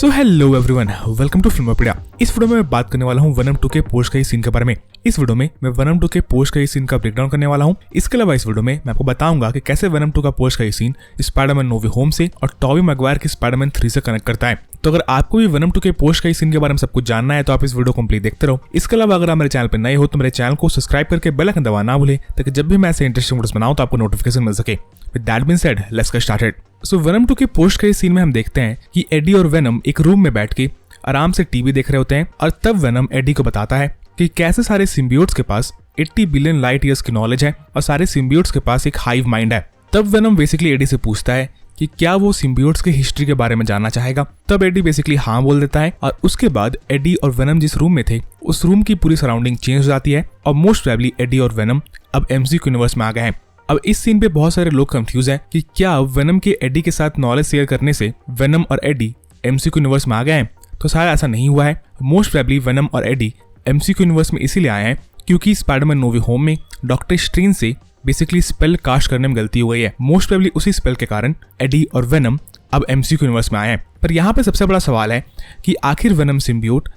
So hello everyone, welcome to Filmopedia. इस video में मैं बात करने वाला हूँ वेनम 2 के पोस्ट कई सीन के बारे में। इस वीडियो में मैं वेनम 2 के पोस्ट कई सीन का ब्रेकडाउन करने वाला हूँ। इसके अलावा इस वीडियो में मैं आपको बताऊंगा कि कैसे वेनम 2 का पोस्ट कई सीन स्पाइडरमैन नो वे होम से और टॉबी मैगवायर के स्पाइडरमैन 3 से कनेक्ट करता है। तो अगर आपको भी वेनम 2 के पोस्ट कई सीन के बारे में सब कुछ जानना है तो आप इस वीडियो कंप्लीट देखते रहो। इसके अलावा अगर आप मेरे चैनल पर नए हो तो मेरे चैनल को सब्सक्राइब करके बेल आइकन दबाना ना भूलें ताकि जब भी मैं ऐसे इंटरेस्टिंग वीडियोस बनाऊं तो आपको नोटिफिकेशन मिल सके। With that being said, let's get started. So venom 2 के पोस्ट कई सीन में हम देखते हैं कि एडी और वेनम एक रूम में बैठ के आराम से टीवी देख रहे होते हैं और तब वेनम एडी को बताता है कि कैसे सारे सिम्बियोट्स के पास 80 बिलियन लाइट ईयर्स की नॉलेज है और सारे सिम्बियोट्स के पास एक हाइव माइंड है। तब वेनम बेसिकली एडी से पूछता है कि क्या वो सिम्बियोट्स के हिस्ट्री के बारे में जानना चाहेगा। तब एडी बेसिकली हाँ बोल देता है और उसके बाद एडी और वेनम जिस रूम में थे उस रूम की पूरी सराउंडिंग चेंज हो जाती है और मोस्ट प्रोबेबली एडी और वेनम अब एमसीयू यूनिवर्स में आ गए हैं। अब इस सीन पे बहुत सारे लोग कंफ्यूज हैं कि क्या वेनम के एडी के साथ नॉलेज शेयर करने से वेनम और एडी एमसीयू यूनिवर्स में आ गए हैं। तो शायद ऐसा नहीं हुआ है। मोस्ट प्रोबेबली वेनम और एडी एमसीयू यूनिवर्स में इसीलिए आए हैं क्योंकि स्पाइडरमैन नो वे होम में डॉक्टर स्ट्रेंज से बेसिकली स्पेल कास्ट करने में गलती हो गई है। मोस्ट प्रोबेबली उसी स्पेल के कारण एडी और वेनम अब एमसीयू यूनिवर्स में आए हैं। पर यहाँ पे सबसे बड़ा सवाल है कि आखिर वेनम सिम्बियोट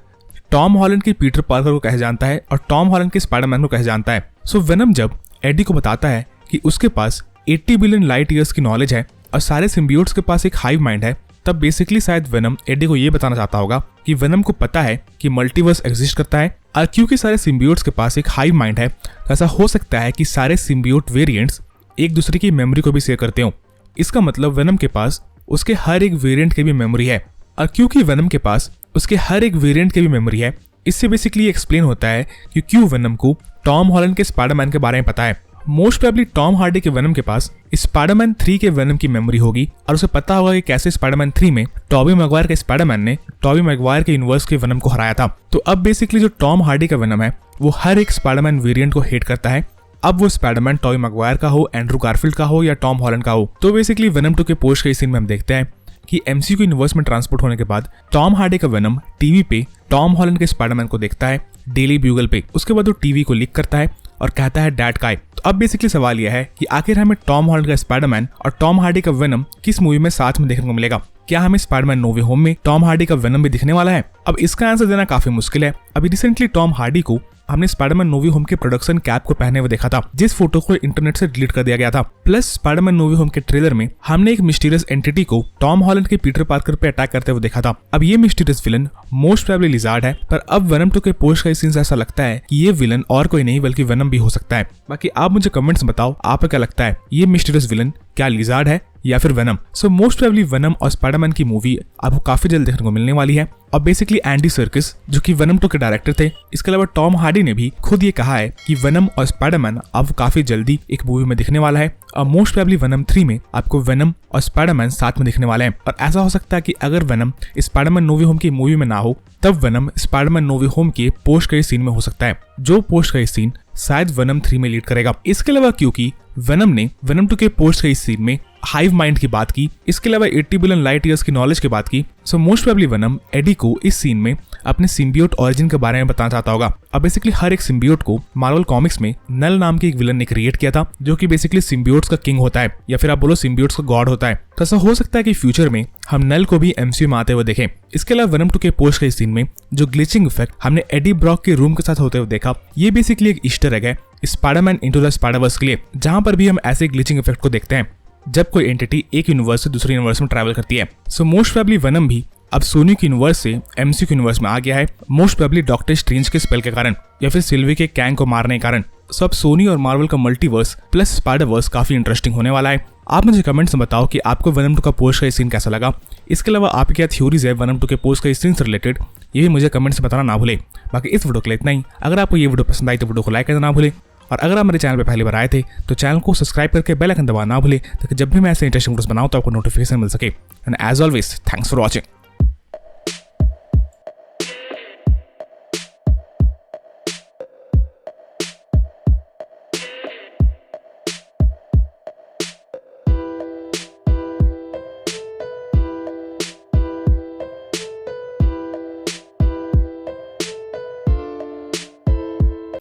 टॉम हॉलैंड के पीटर पार्कर को कैसे जानता है और टॉम हॉलैंड के स्पाइडरमैन को कैसे जानता है। सो वेनम जब एडी को बताता है कि उसके पास 80 बिलियन लाइट ईयर्स की नॉलेज है और सारे सिम्बियोट्स के पास एक हाइव माइंड है, तब बेसिकली शायद वेनम एडी को ये बताना चाहता होगा कि वेनम को पता है कि मल्टीवर्स एग्जिस्ट करता है और क्योंकि सारे सिम्बियोट्स के पास एक हाइव माइंड है तो ऐसा हो सकता है कि सारे सिम्बियोट वेरिएंट्स एक दूसरे की मेमोरी को भी शेयर करते हो। इसका मतलब वेनम के पास उसके हर एक वेरिएंट की भी मेमोरी है और क्योंकि वेनम के पास उसके हर एक वेरिएंट की भी मेमोरी है, इससे बेसिकली एक्सप्लेन होता है कि क्यों वेनम को टॉम हॉलैंड के स्पाइडरमैन के बारे में पता है। मोस्ट प्रोबेबली टॉम हार्डी के वेनम के पास स्पाइडरमैन 3 के वेनम की मेमोरी होगी और उसे पता होगा कि कैसे स्पाइडरमैन 3 में टॉबी मैगवायर के स्पाइडरमैन ने टॉबी मैगवायर के यूनिवर्स के वेनम को हराया था। तो अब बेसिकली जो टॉम हार्डी का वेनम है वो हर एक स्पाइडरमैन वेरिएंट को हेट करता है। अब वो स्पाइडरमैन टॉबी मैगवायर का हो, एंड्रू गारफील्ड का हो या टॉम हॉलैंड का हो। तो बेसिकली वेनम 2 के पोस्ट के सीन में हम देखते हैं कि एमसीयू के यूनिवर्स में ट्रांसपोर्ट होने के बाद टॉम हार्डी का वेनम टीवी पे टॉम हॉलैंड के स्पाइडरमैन को देखता है डेली ब्यूगल पे। उसके बाद वो टीवी को लिक करता है और कहता है डैड काय। तो अब बेसिकली सवाल यह है कि आखिर हमें टॉम हॉलैंड का स्पाइडरमैन और टॉम हार्डी का वेनम किस मूवी में साथ में देखने को मिलेगा। क्या हमें स्पाइडरमैन नो वे होम में टॉम हार्डी का वेनम भी दिखने वाला है? अब इसका आंसर देना काफी मुश्किल है। अभी रिसेंटली टॉम हार्डी को हमने स्पाइडरमैन नो वे होम के प्रोडक्शन कैप को पहने हुए देखा था जिस फोटो को इंटरनेट से डिलीट कर दिया गया था। प्लस स्पाइडरमैन नो वे होम के ट्रेलर में हमने एक मिस्टीरियस एंटिटी को टॉम हॉलैंड के पीटर पार्कर पे अटैक करते हुए देखा था। अब ये mysterious villain most probably lizard है, पर अब वेनम 2 के पोस्ट का सीन से ऐसा लगता है कि ये विलन और कोई नहीं बल्कि वेनम भी हो सकता है। बाकी आप मुझे कमेंट्स में बताओ आपको क्या लगता है, ये मिस्टीरियस विलन क्या लिजार्ड है या फिर वेनम। सो मोस्ट प्रोबेबली वेनम और स्पाइडरमैन की मूवी आपको काफी जल्द देखने को मिलने वाली है और बेसिकली एंडी सर्किस जो कि वेनम 2 के डायरेक्टर थे, इसके अलावा टॉम हार्डी ने भी खुद ये कहा है कि वेनम और स्पाइडरमैन आपको काफी जल्दी एक मूवी में दिखने वाला है और मोस्ट प्रोबेबली वेनम 3 में आपको वेनम और स्पाइडरमैन साथ में दिखने वाले हैं। और ऐसा हो सकता है कि अगर वेनम स्पाइडरमैन नो वे होम की मूवी में ना हो तब वेनम स्पाइडरमैन नो वे होम के पोस्ट के सीन में हो सकता है, जो पोस्ट का सीन शायद वेनम 3 में लीड करेगा। इसके अलावा क्योंकि वेनम ने वेनम 2 के पोस्ट के सीन में हाइव माइंड की बात की, इसके अलावा 80 बिलियन लाइट ईयर्स की नॉलेज की बात की, so most probably venom Eddie को इस सीन में अपने सिम्बियोट ओरिजिन के बारे में बताना चाहता होगा। अब बेसिकली हर एक सिम्बियोट को मार्वल कॉमिक्स में नल नाम के एक विलन ने क्रिएट किया था जो कि बेसिकली सिम्बियोट्स का किंग होता है या फिर आप बोलो सिम्बियोट्स का गॉड होता है। तो ऐसा हो सकता है कि फ्यूचर में हम नल को भी एमसीयू में आते हुए देखें। इसके अलावा वेनम 2 के पोस्ट के सीन में जो ग्लिचिंग इफेक्ट हमने एडी ब्रॉक के रूम के साथ होते हुए देखा, ये बेसिकली एक ईस्टर एग है स्पाइडरमैन इनटू द स्पाइडरवर्स के लिए, जहां पर भी हम ऐसे ग्लिचिंग इफेक्ट को देखते हैं जब कोई एंटिटी एक यूनिवर्स से दूसरे यूनिवर्स में ट्रैवल करती है। सो मोस्ट प्रोबेबली वेनम भी अब सोनी के यूनिवर्स से एमसीयू के यूनिवर्स में आ गया है, मोस्ट प्रोबेबली डॉक्टर स्ट्रेंज के स्पेल के कारण या फिर सिल्वी के कैंग को मारने के कारण। सब सोनी और मार्वल का मल्टीवर्स प्लस स्पाइडरवर्स काफी इंटरेस्टिंग होने वाला है। आप मुझे कमेंट्स में बताओ कि आपको वेनम 2 का पोस्ट का सीन कैसा लगा। इसके अलावा आपकी क्या थ्योरीज है वेनम 2 के पोस्ट का सीन से रिलेटेड, ये भी मुझे कमेंट्स में बताना ना भूले। बाकी इस वीडियो के लिए इतना ही। अगर आपको ये वीडियो पसंद आई तो वीडियो को लाइक करना ना भूले और अगर आप मेरे चैनल पे पहली बार आए थे तो चैनल को सब्सक्राइब करके बेल आइकन दबाना ना भूले ताकि जब भी मैं ऐसे इंटरेस्टिंग वीडियोस बनाऊं तो आपको नोटिफिकेशन मिल सके। And as always thanks for watching.